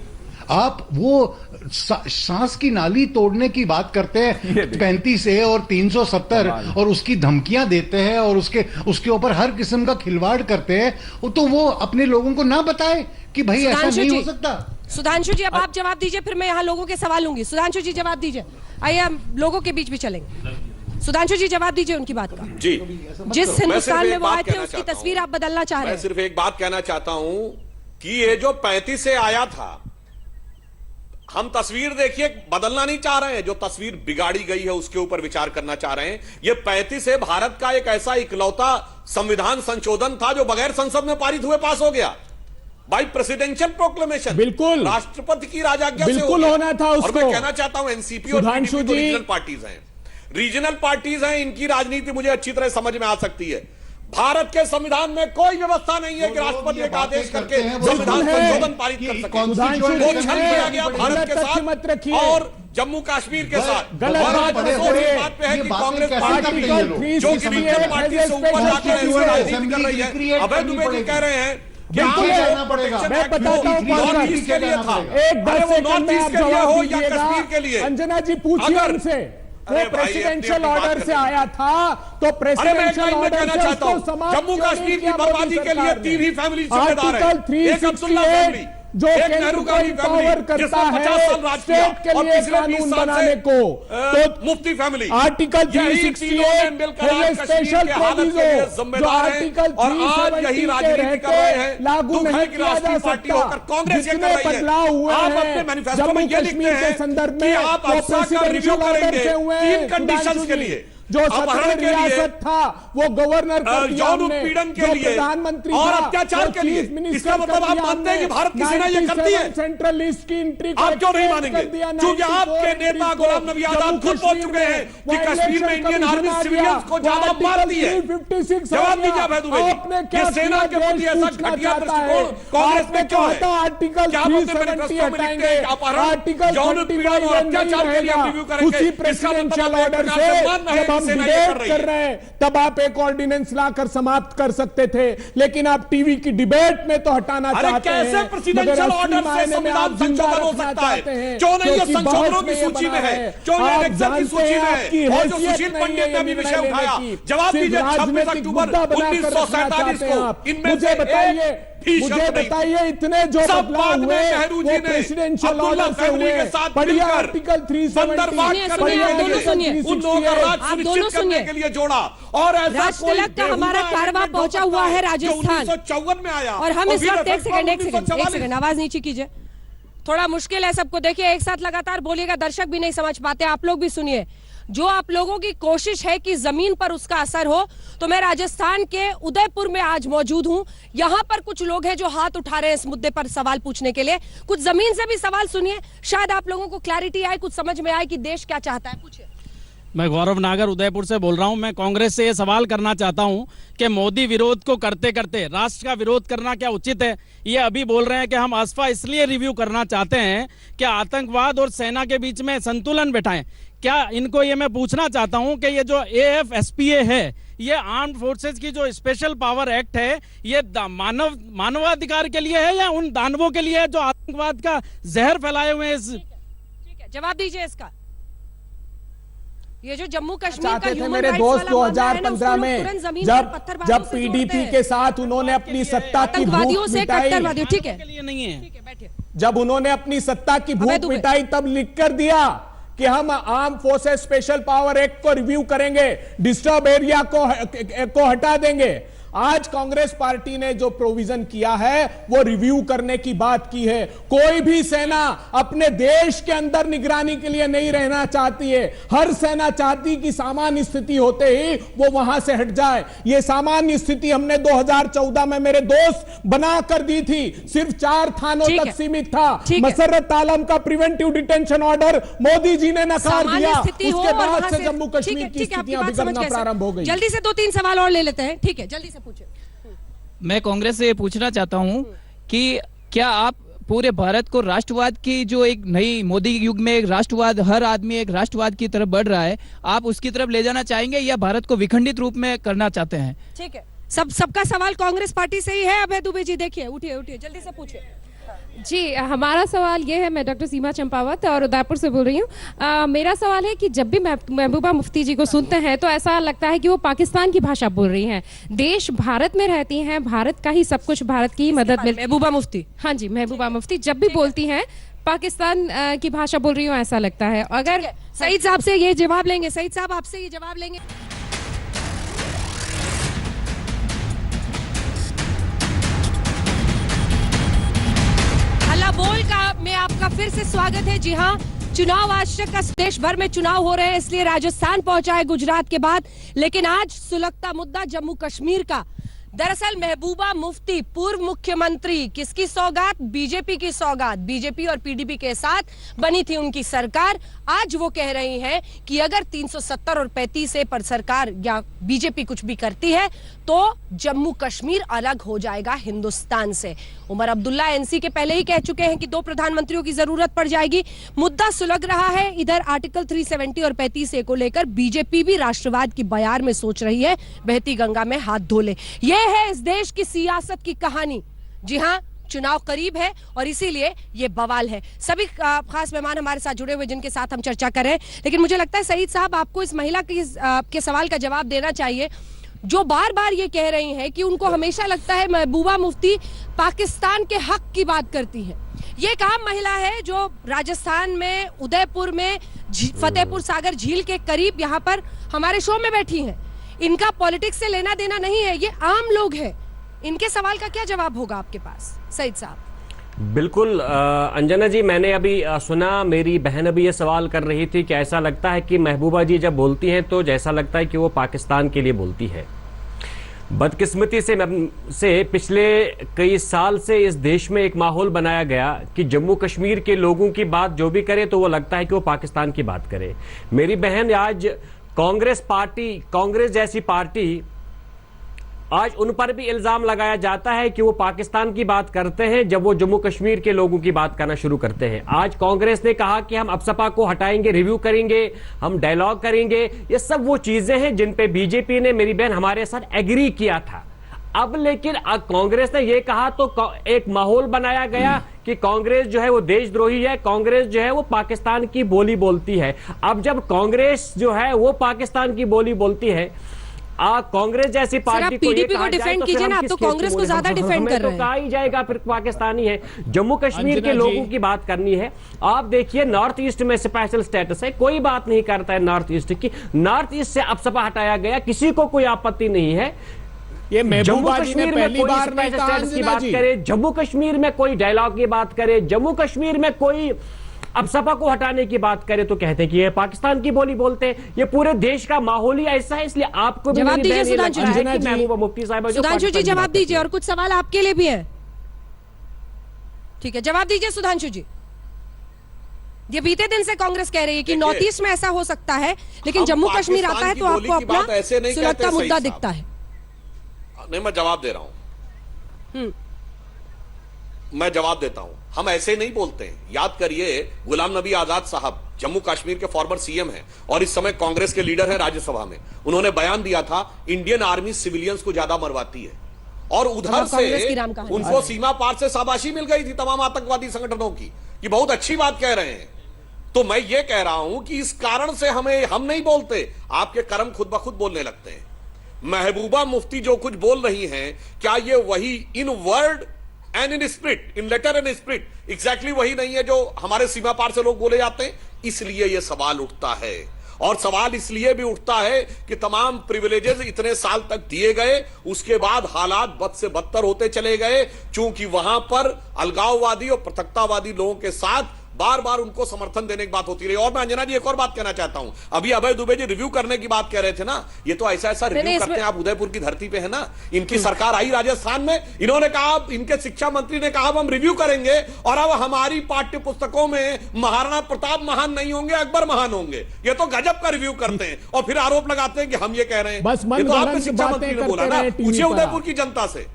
आप वो सांस की नाली तोड़ने की बात करते हैं 35A और 370 और उसकी धमकियां देते हैं और उसके ऊपर हर किस्म का खिलवाड़ करते हैं। तो वो अपने लोगों को ना बताए कि भाई ऐसा नहीं हो सकता। सुधांशु जी अब आप जवाब दीजिए, फिर मैं यहाँ लोगों के सवाल लूंगी। सुधांशु जी जवाब दीजिए। आइए हम लोगों के बीच भी चलेंगे। सुधांशु जी जवाब दीजिए उनकी बात का। जी, जिस हिंदुस्तान में वो आए थे उसकी तस्वीर आप बदलना चाह रहे हैं। मैं सिर्फ एक बात कहना चाहता हूं कि ये जो 35 से आया था, हम तस्वीर देखिए बदलना नहीं चाह रहे हैं, जो तस्वीर बिगाड़ी गई है उसके ऊपर विचार करना चाह रहे हैं। ये 35 से भारत का एक ऐसा इकलौता संविधान संशोधन था जो बगैर संसद में पारित हुए पास हो गया, बाई प्रेसिडेंशियल प्रोक्लेमेशन। बिल्कुल राष्ट्रपति की राजाज्ञा से बिल्कुल होना था उसको। और मैं कहना चाहता हूं एनसीपी और पीडीपी तो रीजनल पार्टीज हैं, रीजनल पार्टीज हैं, इनकी राजनीति मुझे अच्छी तरह समझ में आ सकती है। भारत के संविधान में कोई व्यवस्था नहीं है कि राष्ट्रपति एक आदेश करके संविधान संशोधन पारित कर सके। वो छल किया गया भारत के साथ और जम्मू कश्मीर के साथ। गलत बात पे है कि कांग्रेस पार्टी जो कि रीजनल पार्टी से ऊपर जाकर राजनीति कर रही है। अभय दुबे जी कह रहे हैं कि जाना पड़ेगा। मैं बताता हूं नॉर्थ ईस्ट के लिए था, एक वो नॉर्थ ईस्ट के लिए हो या कश्मीर के लिए। अंजना जी पूछिए उनसे, वो प्रेसिडेंशियल ऑर्डर से आया था तो प्रेसिडेंशियल ऑर्डर से उसको समाप्त जम्मू कश्मीर की बर्बादी के लिए 3 ही फैमिली जिम्मेदार है। एक अब्दुल्ला फैमिली, जो नेहरू का पावर करता है स्टेट के लिए कानून बनाने को, तो मुफ्ती फैमिली आर्टिकल 368 स्पेशल प्रोविजो जो आर्टिकल 370 के रहते लागू नहीं किया जा सकता। जितने बदलाव हुए हैं जम्मू कश्मीर के संदर्भ में वो प्रेसिडेंशियल ऑर्डर से हुए हैं। जो सदर रियासत था वो गवर्नर यौन उत्पीड़न के लिए प्रधानमंत्री और अत्याचार के लिए, इसका मतलब आप मानते हैं कि भारत की सेना ये करती है? सेंट्रल लिस्ट की एंट्री आप क्यों नहीं मानेंगे? क्योंकि आपके नेता गुलाम नबी आजाद खुद बोल चुके हैं कि कश्मीर में इंडियन आर्मी सिविलियंस को ज्यादा मारती है। जवाब दीजिए अभय दुबे जी, ये सेना के प्रति ऐसा घटिया दृष्टिकोण कांग्रेस में क्यों है? आर्टिकल क्या अपने मैनिफेस्टो में लिखते हैं अपहरण, यौन उत्पीड़न और अत्याचार के लिए आप रिव्यू करेंगे? उसी प्रेसिडेंशियल ऑर्डर से डिबेट कर रहे हैं तब आप एक ऑर्डिनेंस लाकर समाप्त कर सकते थे, लेकिन आप टीवी की डिबेट में तो हटाना चाहते हैं। कैसे प्रेसिडेंशियल ऑर्डर से संविधान संशोधन हो सकता है? क्यों नहीं ये संशोधनों की सूची में है? क्यों ये एनेक्सर की सूची में है? और जो सुशील पंडित ने अभी विषय उठाया, जवाब दीजिए 26 अक्टूबर 1947 को इनमें से भी मुझे शर्त नहीं बताइए, इतने जो सब बदलाव बाद में हुए नेहरू जी वो ने प्रेसिडेंशियल अब्दुल्ला ऑर्डर से फैमिली हुए। के साथ पढ़िए मिलकर आर्टिकल 370, सुनिए, आप दोनों सुनिए। उन लोगों का राज आप दोनों सुनिश्चित करने सुनिए। के लिए जोड़ा। और ऐसा राज कोई तिलक का हमारा बेहुदा कारवां amendment हो पहुंचा सकता हुआ है जो राजस्थान 1954 में आया और हम इस फिर वक्त एक effect हुआ सेकंड 1944। आवाज नीचे कीजिए। थोड़ा मुश्किल है सबको, देखिए एक साथ लगातार बोलिएगा, दर्शक भी नहीं समझ पाते, आप लोग भी सुनिए। जो आप लोगों की कोशिश है कि जमीन पर उसका असर हो, तो मैं राजस्थान के उदयपुर में आज मौजूद हूं। यहां पर कुछ लोग हैं जो हाथ उठा रहे हैं इस मुद्दे पर सवाल पूछने के लिए। कुछ जमीन से भी सवाल सुनिए, शायद आप लोगों को क्लैरिटी आए, कुछ समझ में आए कि देश क्या चाहता है। पूछिए। मैं गौरव नागर उदयपुर से बोल रहा हूं। मैं कांग्रेस से ये सवाल करना चाहता हूं कि मोदी विरोध को करते करते राष्ट्र का विरोध करना क्या उचित है? ये अभी बोल रहे हैं कि हम ASFA इसलिए रिव्यू करना चाहते हैं कि आतंकवाद और सेना के बीच में संतुलन बैठाएं। क्या इनको ये मैं पूछना चाहता हूं कि ये जो AFSPA है, ये आर्म्ड फोर्सेज की जो स्पेशल पावर एक्ट है, ये मानवाधिकार के लिए है या उन दानवों के लिए है जो आतंकवाद का जहर फैलाए हुए हैं? ठीक है, जवाब दीजिए इसका। ये जो जम्मू कश्मीर चाहते थे मेरे दोस्त 2015 में जब PDP के साथ उन्होंने अपनी सत्ता की भूख मिटाई, ठीक है, नहीं है। जब उन्होंने अपनी सत्ता की भूख मिटाई तब लिख कर दिया कि हम arm forces special power act को रिव्यू करेंगे, डिस्टर्ब एरिया को हटा देंगे। आज कांग्रेस पार्टी ने जो प्रोविजन किया है वो रिव्यू करने की बात की है। कोई भी सेना अपने देश के अंदर निगरानी के लिए नहीं रहना चाहती है। हर सेना चाहती कि सामान्य स्थिति होते ही वो वहां से हट जाए। ये सामान्य स्थिति हमने 2014 में मेरे दोस्त बना कर दी थी। सिर्फ 4 थानों तक सीमित था। मसरत आलम का preventive detention order Modi ji ने नकार दिया। उसके बाद से जम्मू कश्मीर की स्थितियां बिगड़ना प्रारंभ हो गई। जल्दी से 2-3 सवाल और ले लेते हैं। ठीक है, जल्दी से पूछिए। मैं कांग्रेस से ये पूछना चाहता हूं कि क्या आप पूरे भारत को राष्ट्रवाद की जो एक नई मोदी युग में एक राष्ट्रवाद, हर आदमी एक राष्ट्रवाद की तरफ बढ़ रहा है, आप उसकी तरफ ले जाना चाहेंगे या भारत को विखंडित रूप में करना चाहते हैं? ठीक है, सबका सवाल कांग्रेस पार्टी से ही है। अभय दुबे जी देखिए, उठिए जल्दी से पूछिए। जी, हमारा सवाल ये है, मैं डॉक्टर सीमा चंपावत और उदयपुर से बोल रही हूँ। मेरा सवाल है कि जब भी महबूबा मुफ्ती जी को सुनते हैं तो ऐसा लगता है कि वो पाकिस्तान की भाषा बोल रही हैं। देश भारत में रहती हैं, भारत का ही सब कुछ, भारत की मदद मिलती है। महबूबा मुफ्ती, हाँ जी, महबूबा मुफ्ती जब भी बोलती हैं पाकिस्तान की भाषा बोल रही हूँ ऐसा लगता है। अगर सईद साहब से ये जवाब लेंगे, सईद साहब आपसे ये जवाब लेंगे। बोल का में आपका फिर से स्वागत है। जी हाँ, चुनाव आज तक का देश भर में चुनाव हो रहे हैं, इसलिए राजस्थान पहुंचा है गुजरात के बाद। लेकिन आज सुलगता मुद्दा जम्मू कश्मीर का। दरअसल महबूबा मुफ्ती पूर्व मुख्यमंत्री, किसकी सौगात? बीजेपी की सौगात। बीजेपी और PDP के साथ बनी थी उनकी सरकार। आज वो कह रही हैं कि अगर 370 और 35 पर सरकार या बीजेपी कुछ भी करती है तो जम्मू कश्मीर अलग हो जाएगा हिंदुस्तान से। उमर अब्दुल्ला NC के पहले ही कह चुके हैं कि 2 प्रधानमंत्रियों की जरूरत पड़ जाएगी। मुद्दा सुलग रहा है। इधर आर्टिकल 370 और 35A को लेकर बीजेपी भी राष्ट्रवाद की बयार में सोच रही है, बहती गंगा में हाथ धो ले। यह है इस देश की सियासत की कहानी। जी हाँ, चुनाव करीब है और इसीलिए ये बवाल है। सभी खास मेहमान हमारे साथ जुड़े हुए जिनके साथ हम चर्चा कर रहे हैं। लेकिन मुझे लगता है सईद साहब आपको इस महिला के सवाल का जवाब देना चाहिए, जो बार बार ये कह रही हैं कि उनको हमेशा लगता है महबूबा मुफ्ती पाकिस्तान के हक की बात करती है। ये एक आम महिला है जो राजस्थान में उदयपुर में फतेहपुर सागर झील के करीब यहाँ पर हमारे शो में बैठी हैं। इनका पॉलिटिक्स से लेना देना नहीं है, ये आम लोग हैं। इनके सवाल का क्या जवाब होगा आपके पास सईद साहब? बिल्कुल अंजना जी, मैंने अभी सुना, मेरी बहन अभी ये सवाल कर रही थी कि ऐसा लगता है कि महबूबा जी जब बोलती हैं तो जैसा लगता है कि वो पाकिस्तान के लिए बोलती है। बदकिस्मती से पिछले कई साल से इस देश में एक माहौल बनाया गया कि जम्मू कश्मीर के लोगों की बात जो भी करे तो वो लगता है कि वो पाकिस्तान की बात करे। मेरी बहन आज कांग्रेस जैसी पार्टी, आज उन पर भी इल्जाम लगाया जाता है कि वो पाकिस्तान की बात करते हैं जब वो जम्मू कश्मीर के लोगों की बात करना शुरू करते हैं। आज कांग्रेस ने कहा कि हम अपसपा को हटाएंगे, रिव्यू करेंगे, हम डायलॉग करेंगे। ये सब वो चीजें हैं जिन पे बीजेपी ने, मेरी बहन, हमारे साथ एग्री किया था। अब लेकिन कांग्रेस ने ये कहा तो एक माहौल बनाया गया कि कांग्रेस जो है वो देशद्रोही है, कांग्रेस जो है वो पाकिस्तान की बोली बोलती है। अब जब कांग्रेस जो है वो पाकिस्तान की बोली बोलती है, कांग्रेस जैसी पार्टी को पीडीपी को डिफेंड कीजिए ना, आप तो कांग्रेस को ज्यादा डिफेंड कर रहे हैं। तो कहा ही जाएगा फिर पाकिस्तानी है। जम्मू कश्मीर के लोगों की बात करनी है। आप देखिए नॉर्थ ईस्ट में स्पेशल स्टेटस है, कोई बात नहीं करता है नॉर्थ ईस्ट की। नॉर्थ ईस्ट से अपसपा हटाया गया, किसी को कोई आपत्ति नहीं है। ये जम्मू कश्मीर में कोई स्पेशल स्टेटस की बात करे, जम्मू कश्मीर में कोई डायलॉग की बात करे, जम्मू कश्मीर में कोई अब सपा को हटाने की बात करे तो कहते हैं कि ये पाकिस्तान की बोली बोलते हैं। ये पूरे देश का माहौल ही ऐसा है, इसलिए आपको जवाब दीजिए सुधांशु जी। महबूबा मुफ्ती साहब, सुधांशु जी जवाब दीजिए, और कुछ सवाल आपके लिए भी है। ठीक है, जवाब दीजिए सुधांशु जी। ये बीते दिन से कांग्रेस कह रही है कि नॉर्थ ईस्ट में ऐसा हो सकता है, लेकिन जम्मू कश्मीर आता है तो आपको अपना सुलगता मुद्दा दिखता है। नहीं, मैं जवाब दे रहा हूं, मैं जवाब देता हूं। हम ऐसे नहीं बोलते हैं। याद करिए, गुलाम नबी आजाद साहब जम्मू कश्मीर के फॉर्मर सीएम हैं और इस समय कांग्रेस के लीडर हैं राज्यसभा में। उन्होंने बयान दिया था इंडियन आर्मी सिविलियंस को ज्यादा मरवाती है, और उधर से उनको सीमा पार से शाबाशी मिल गई थी तमाम आतंकवादी संगठनों की। ये बहुत अच्छी बात कह रहे हैं। तो मैं ये कह रहा हूं कि इस कारण से हम नहीं बोलते, आपके कर्म खुद ब खुद बोलने लगते हैं। महबूबा मुफ्ती जो कुछ बोल रही हैं, क्या ये वही in word and in spirit, in letter and spirit exactly वही नहीं है जो हमारे सीमा पार से लोग बोले जाते हैं? इसलिए यह सवाल उठता है। और सवाल इसलिए भी उठता है कि तमाम प्रिविलेजेस इतने साल तक दिए गए, उसके बाद हालात बद से बदतर होते चले गए, चूंकि वहां पर अलगाववादी और पृथकतावादी लोगों के साथ बार बार उनको समर्थन देने की बात होती रही। और मैं अंजना जी एक और बात कहना चाहता हूं, अभी अभय दुबे जी रिव्यू करने की बात कह रहे थे ना, ये तो ऐसा ऐसा रिव्यू करते हैं। आप उदयपुर की धरती पे है ना, इनकी सरकार आई राजस्थान में, इन्होंने कहा, इनके शिक्षा मंत्री ने कहा हम रिव्यू करेंगे, और अब हमारी पाठ्य पुस्तकों में महाराणा प्रताप महान नहीं होंगे, अकबर महान होंगे। ये तो गजब का रिव्यू करते हैं और फिर आरोप लगाते हैं कि हम ये कह रहे हैं। ये तो आपके शिक्षा मंत्री ने बोला ना, पूछिए उदयपुर की जनता से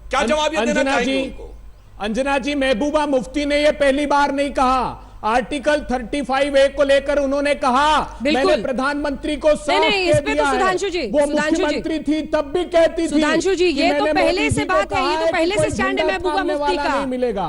क्या जवाब ये देना चाहेंगे उनको। अंजना जी, महबूबा मुफ्ती ने यह पहली बार नहीं कहा। आर्टिकल 35A को लेकर उन्होंने कहा, मैंने प्रधानमंत्री को साफ कह दिया है। वो मुख्यमंत्री थी तब भी कहती थी। सुधांशु जी, ये तो पहले से बात है, ये तो पहले से स्टैंड है महबूबा मुफ्ती का। नहीं मिलेगा।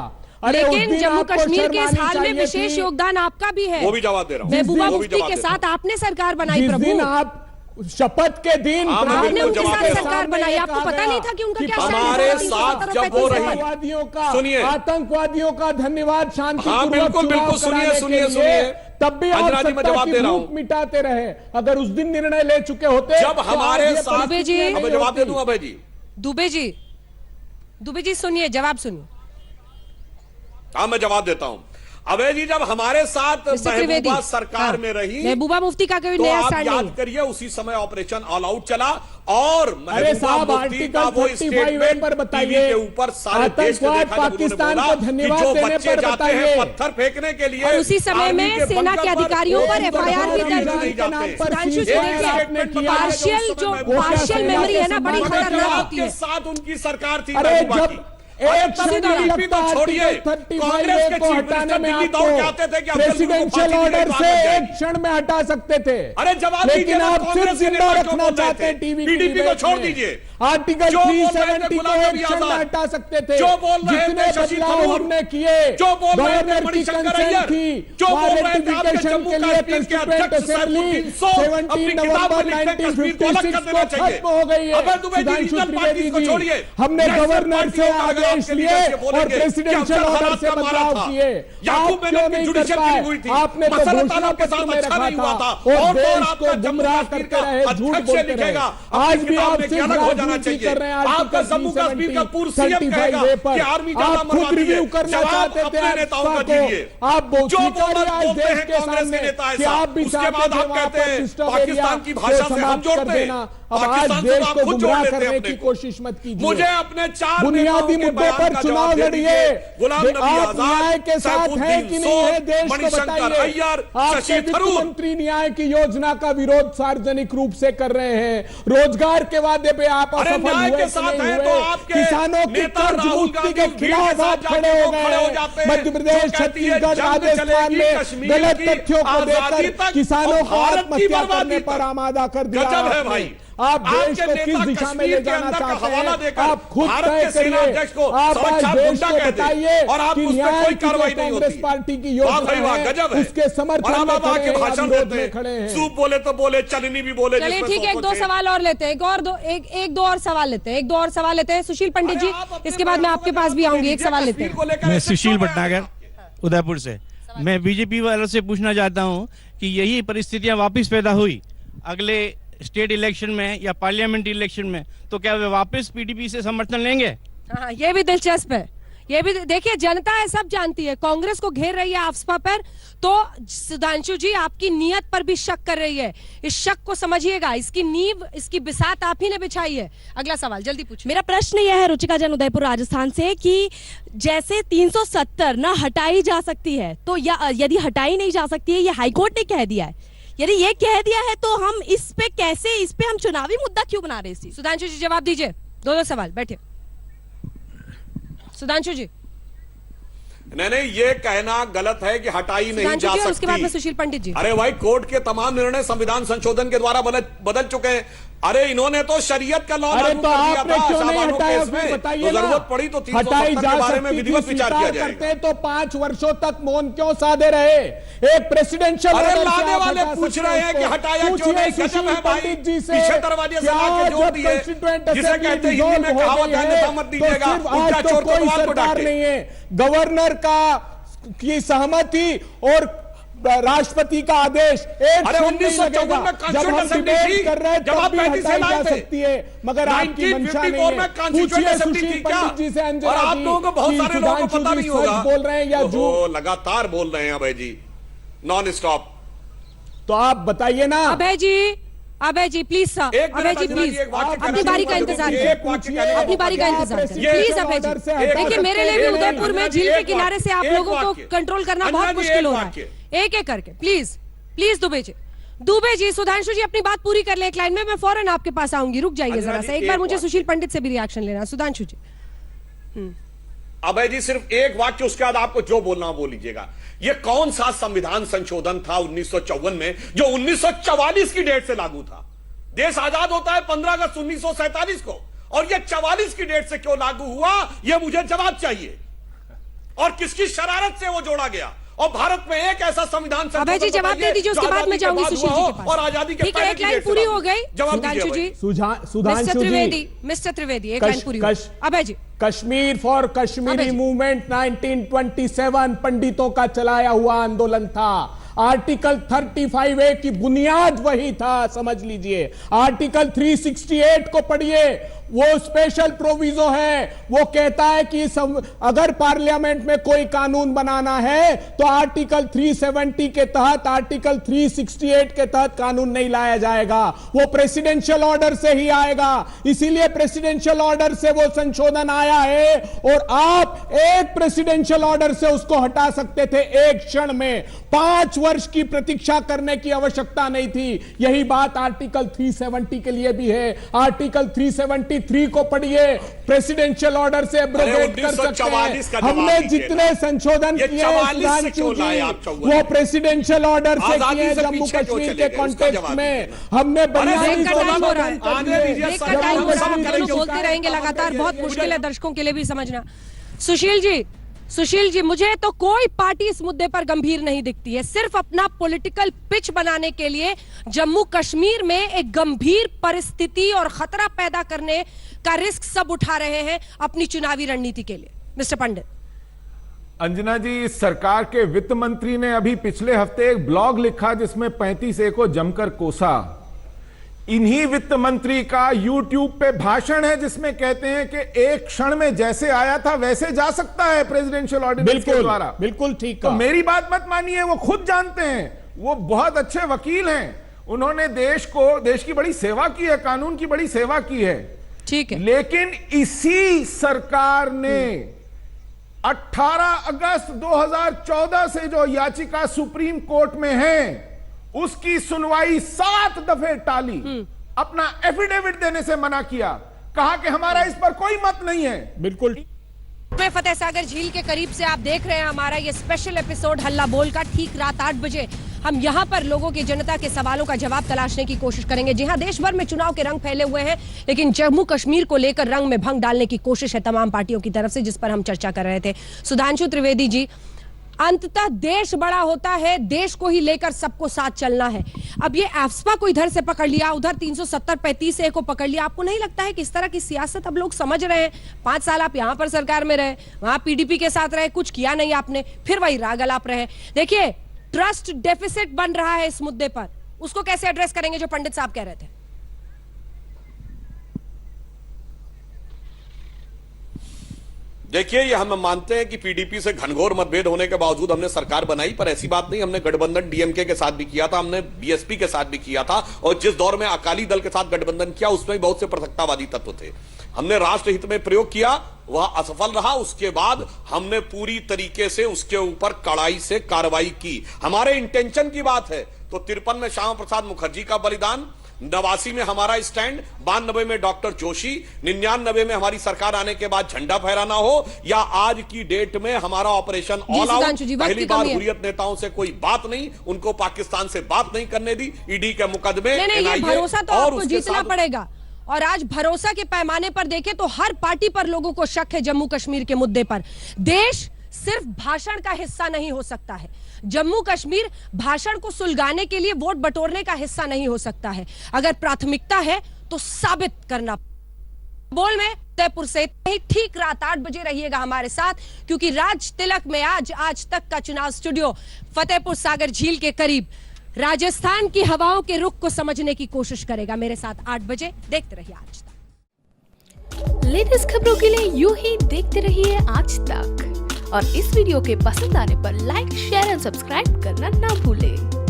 लेकिन जम्मू कश्मीर के इस हाल में विशेष योगदान आपका भी है। वो भी जवाब दे रहा हूं। महबूबा मुफ्ती के साथ आपने सरकार बनाई प्रभु। आप शपथ के दिन आपने उनके साथ सरकार बनाई, आपको पता नहीं था कि उनका क्या हमारे साथ जब वो रही। सुनिए, आतंकवादियों का धन्यवाद शांति। हाँ, बिल्कुल बिल्कुल, सुनिए तब भी आप सत्ता की भूख मिटाते रहे। अगर उस दिन निर्णय ले चुके होते, जब हमारे साथ, मैं जवाब दे दूं अभय जी। दुबे जी सुनिए, जवाब सुनिए। हाँ, मैं जवाब देता हूं। अभय जी, जब हमारे साथ महबूबा सरकार में रही, महबूबा मुफ्ती का कोई तो नया आप स्टैंड याद करिए, उसी समय ऑपरेशन ऑल आउट चला, और महबूबा मुफ्ती का वो स्टेटमेंट टीवी के ऊपर सारे देश को देखा, पाकिस्तान को धन्यवाद देने पर जाते हैं पत्थर फेंकने के लिए, और उसी समय में सेना के अधिकारियों पर FIR भी दर्ज हुई। सुधांशु जी, पार्शियल मेमोरी है ना, बड़ी खतरनाक होती है। साथ उनकी सरकार थी। एक छोड़िए, कांग्रेस के को हटाने में आपको प्रेसिडेंशियल ऑर्डर से एक क्षण में हटा सकते थे। अरे जवाब दीजिए, लेकिन आप सिर्फ जिंदा रखना चाहते हैं टीडीपी को छोड़ दीजिए। आर्टिकल 370 को एक क्षण में हटा सकते थे। जितने बदलाव हमने किए, गवर्नर की कंसेंट थी, रेटिफिकेशन के लिए कंस्टिट्यूएंट असेंबली 17 नवंबर 1956 को खत्म हो गई है। सुधांशु त्रिवेदी जी, हमने गवर्नर से आदेश लिए और प्रेसिडेंशियल ऑर्डर से बदलाव किए। आप क्यों नहीं कर पाए? आपने तो घोषणा पत्र में रखा था और देश को गुमराह करते रहे, झूठ बोलते रहे। आज भी आप सिर्फ राजनीति कर रहे हैं। आपका जम्मू कश्मीर का पूर्व सीएम कहेगा कि आर्मी ज्यादा मरवाती है। रिव्यू करना चाहते थे नेताओं का दीजिए। आप बोलते हैं कांग्रेस के नेता ऐसा, आप भी चाहते थे वहां पर पाकिस्तान की भाषा से हम जोड़ते हैं। अब आज देश को गुमराह करने की कोशिश मत कीजिए। मुझे अपने 4 बुनियादी मुद्दों पर चुनाव लड़िए। आप न्याय के साथ हैं कि नहीं है, देश को बताइए। आपके वित्त मंत्री न्याय की योजना का विरोध सार्वजनिक रूप से कर रहे हैं। रोजगार के वादे पे आप असफल हुए नहीं हुए। किसानों की कर्ज मुक्ति के खिलाफ आप खड़े हो गए। मध्य प्रदेश, छत्तीसगढ़, राजस्थान में गलत तथ्यों को देकर किसानों को आत्महत्या करने पर आमादा कर दिया। आप देश को किस दिशा में ले जाना चाहते हैं, आप खुद तय करिए। आप आज देश को बताइए कि न्याय की कांग्रेस पार्टी की योजना है, उसके समर्थन में खड़े हैं, विरोध में खड़े हैं। सूप बोले तो बोले, चलनी भी बोले। चलिए ठीक है, एक दो सवाल और लेते हैं, एक दो और सवाल लेते हैं। सुशील पंडित जी, इसके बाद मैं आपके पास भी आऊंगी। एक सवाल लेते हैं। मैं सुशील भटनागर उदयपुर से। मैं बीजेपी वालों से पूछना चाहता हूं कि यही परिस्थितियां वापस पैदा हुई अगले स्टेट इलेक्शन में या पार्लियामेंट इलेक्शन में, तो क्या वे वापस पीडीपी से समर्थन लेंगे? हाँ, ये भी दिलचस्प है। ये भी देखिए, जनता है, सब जानती है, कांग्रेस को घेर रही है आफ्सपा पर, तो सुधांशु जी आपकी नीयत पर भी शक कर रही है। इस शक को समझिएगा, इसकी नींव, इसकी बिसात आप ही ने बिछाई है। अगला सवाल जल्दी पूछिए। मेरा प्रश्न यह है रुचिका जैन, उदयपुर राजस्थान से, कि जैसे 370 ना हटाई जा सकती है, तो यदि हटाई नहीं जा सकती है, ये हाईकोर्ट ने कह दिया है, यदि ये कह दिया है, तो हम इस पे हम चुनावी मुद्दा क्यों बना रहे हैं? सुधांशु जी जवाब दीजिए। दो सवाल, बैठे। सुधांशु जी। नहीं, ये कहना गलत है कि हटाई नहीं जा सकती। उसके बाद में सुशील पंडित जी। अरे भाई, कोर्ट के तमाम निर्णय संविधान संशोधन के द्वारा बदल चुके हैं। अरे इन्होंने तो शरीयत का लॉ लागू कर दिया था शाहबानो केस में, तो जरूरत पड़ी तो 370 के बारे में विधिवत विचार किया जाएगा। तो 5 वर्षों तक मौन क्यों साधे रहे? एक प्रेसिडेंशियल ऑर्डर लाने वाले पूछ रहे हैं कि हटाया क्यों नहीं? गजब है भाई, पीछे दरवाजे से लाके जोड़ दिए, जिसे कहते हैं हिंदी में कहावत है, अन्यथा मत दीजिएगा, उल्टा चोर कोतवाल को डांटे। नहीं है, गवर्नर की सहमति और राष्ट्रपति का आदेश एक 1954 में कॉन्स्टिट्यूएंट असेंबली थी, जब आप 35 से लाए थे, मगर आपकी मंशा नहीं है। पूछिए सुशील पंडित जी से, अंजना और आप लोगों को बहुत सारे लोगों को पता नहीं होगा, बोल रहे हैं या झूठ? लगातार बोल रहे हैं अभय जी, नॉन स्टॉप। तो आप बताइए ना। Abhay ji please sir, Abhay ji please अपनी बारी का इंतजार करिए, अपनी बारी का इंतजार करिए प्लीज अभय जी। देखिए, मेरे लिए भी उदयपुर में झील के किनारे से आप लोगों को कंट्रोल करना बहुत मुश्किल हो रहा है। एक करके प्लीज दुबे जी, सुधांशु जी अपनी बात पूरी कर ले एक लाइन में, मैं फौरन आपके पास आऊंगी, रुक जाइए जरा सा। एक बार मुझे सुशील पंडित से भी रिएक्शन लेना। सुधांशु जी। अभय जी, सिर्फ एक वाक्य, उसके बाद आपको जो बोलना बोल लीजिएगा। ये कौन सा संविधान संशोधन था 1954 में जो 1944 की डेट से लागू था? देश आजाद होता है 15 अगस्त 1947 को, और ये 44 की डेट से क्यों लागू हुआ, ये मुझे जवाब चाहिए। और किसकी शरारत से वो जोड़ा गया? और भारत में एक ऐसा संविधान अभय जी जवाब दे दीजिए, उसके बाद में जाऊंगी सुशील जी के पास। और आजादी के ठीक है, एक लाइन पूरी हो गई। सुधांशु जी, मिस्टर त्रिवेदी एक लाइन पूरी। अभय जी, कश्मीर फॉर कश्मीरी मूवमेंट 1927 पंडितों का चलाया हुआ आंदोलन था। आर्टिकल 35A की बुनियाद वही था, समझ लीजिए। आर्टिकल 368 को पढ़िए, वो स्पेशल प्रोविजो है। वो कहता है कि अगर पार्लियामेंट में कोई कानून बनाना है तो आर्टिकल 370 के तहत, आर्टिकल 368 के तहत कानून नहीं लाया जाएगा, वो प्रेसिडेंशियल ऑर्डर से ही आएगा। इसीलिए प्रेसिडेंशियल ऑर्डर से वो संशोधन आया है, और आप एक प्रेसिडेंशियल ऑर्डर से उसको हटा सकते थे एक क्षण में। 5 वर्ष की प्रतीक्षा करने की आवश्यकता नहीं थी। यही बात आर्टिकल 370 के लिए भी है। आर्टिकल 373 को पढ़िए, प्रेसिडेंशियल ऑर्डर से एब्रोगेट कर सकते हैं। हमने जितने संशोधन किए वो प्रेसिडेंशियल ऑर्डर से किए। जम्मू कश्मीर के कॉन्टेक्स्ट में हमने बोलते रहेंगे लगातार, बहुत मुश्किल है दर्शकों के लिए भी समझना। सुशील जी, मुझे तो कोई पार्टी इस मुद्दे पर गंभीर नहीं दिखती है। सिर्फ अपना पॉलिटिकल पिच बनाने के लिए जम्मू कश्मीर में एक गंभीर परिस्थिति और खतरा पैदा करने का रिस्क सब उठा रहे हैं अपनी चुनावी रणनीति के लिए। मिस्टर पंडित। अंजना जी, इस सरकार के वित्त मंत्री ने अभी पिछले हफ्ते एक ब्लॉग लिखा जिसमें 35A को जमकर कोसा। इन्हीं वित्त मंत्री का YouTube पे भाषण है जिसमें कहते हैं कि एक क्षण में जैसे आया था वैसे जा सकता है प्रेसिडेंशियल ऑर्डिनेंस के द्वारा। बिल्कुल ठीक। तो मेरी बात मत मानिए, वो खुद जानते हैं, वो बहुत अच्छे वकील हैं, उन्होंने देश की बड़ी सेवा की है, कानून की बड़ी सेवा की है। ठीक है, लेकिन इसी सरकार ने 18 अगस्त 2014 से जो याचिका सुप्रीम कोर्ट में है उसकी सुनवाई 7 दफे टाली, अपना एफिडेविट देने से मना किया, कहा कि हमारा इस पर कोई मत नहीं है। बिल्कुल। फतेह सागर झील के करीब से आप देख रहे हैं हमारा ये स्पेशल एपिसोड हल्ला बोल का। ठीक रात 8 बजे हम यहाँ पर लोगों की, जनता के सवालों का जवाब तलाशने की कोशिश करेंगे। जी हाँ, देश भर में चुनाव के रंग फैले हुए हैं, लेकिन जम्मू कश्मीर को लेकर रंग में भंग डालने की कोशिश है तमाम पार्टियों की तरफ से, जिस पर हम चर्चा कर रहे थे। सुधांशु त्रिवेदी जी, अंततः देश बड़ा होता है, देश को ही लेकर सबको साथ चलना है। अब ये एफ्सपा को इधर से पकड़ लिया, उधर 370-35A को पकड़ लिया, आपको नहीं लगता है कि इस तरह की सियासत अब लोग समझ रहे हैं? 5 साल आप यहाँ पर सरकार में रहे, वहां PDP के साथ रहे, कुछ किया नहीं आपने, फिर वही राग अलाप रहे। देखिए, ट्रस्ट डेफिसिट बन रहा है इस मुद्दे पर, उसको कैसे एड्रेस करेंगे, जो पंडित साहब कह रहे थे? देखिए, ये हम मानते हैं कि पीडीपी से घनघोर मतभेद होने के बावजूद हमने सरकार बनाई, पर ऐसी बात नहीं, हमने गठबंधन डीएमके के साथ भी किया था, हमने बीएसपी के साथ भी किया था, और जिस दौर में अकाली दल के साथ गठबंधन किया उसमें बहुत से पृथकतावादी तत्व थे। हमने राष्ट्रहित में प्रयोग किया, वह असफल रहा। उसके बाद हमने पूरी तरीके से उसके ऊपर कड़ाई से कार्रवाई की। हमारे इंटेंशन की बात है तो 53 में श्यामा प्रसाद मुखर्जी का बलिदान, 89 में हमारा स्टैंड, 92 में डॉक्टर जोशी, 99 में हमारी सरकार आने के बाद झंडा फहराना हो, या आज की डेट में हमारा ऑपरेशन ऑल आउट। पहली बार हुर्रियत नेताओं से कोई बात नहीं, उनको पाकिस्तान से बात नहीं करने दी, ईडी के मुकदमे, नहीं, भरोसा तो आपको जीतना पड़ेगा। और आज भरोसा के पैमाने पर देखें तो हर पार्टी पर लोगों को शक है जम्मू कश्मीर के मुद्दे पर। देश सिर्फ भाषण का हिस्सा नहीं हो सकता है, जम्मू कश्मीर भाषण को सुलगाने के लिए वोट बटोरने का हिस्सा नहीं हो सकता है। अगर प्राथमिकता है तो साबित करना। बोल में उदयपुर से ठीक रात 8 बजे रहिएगा हमारे साथ, क्योंकि राज तिलक में आज तक का चुनाव स्टूडियो फतेहपुर सागर झील के करीब राजस्थान की हवाओं के रुख को समझने की कोशिश करेगा। मेरे साथ 8 बजे देखते रहिए आज तक। लेटेस्ट खबरों के लिए यूं ही देखते रहिए आज तक, और इस वीडियो के पसंद आने पर लाइक, शेयर एंड सब्सक्राइब करना ना भूलें।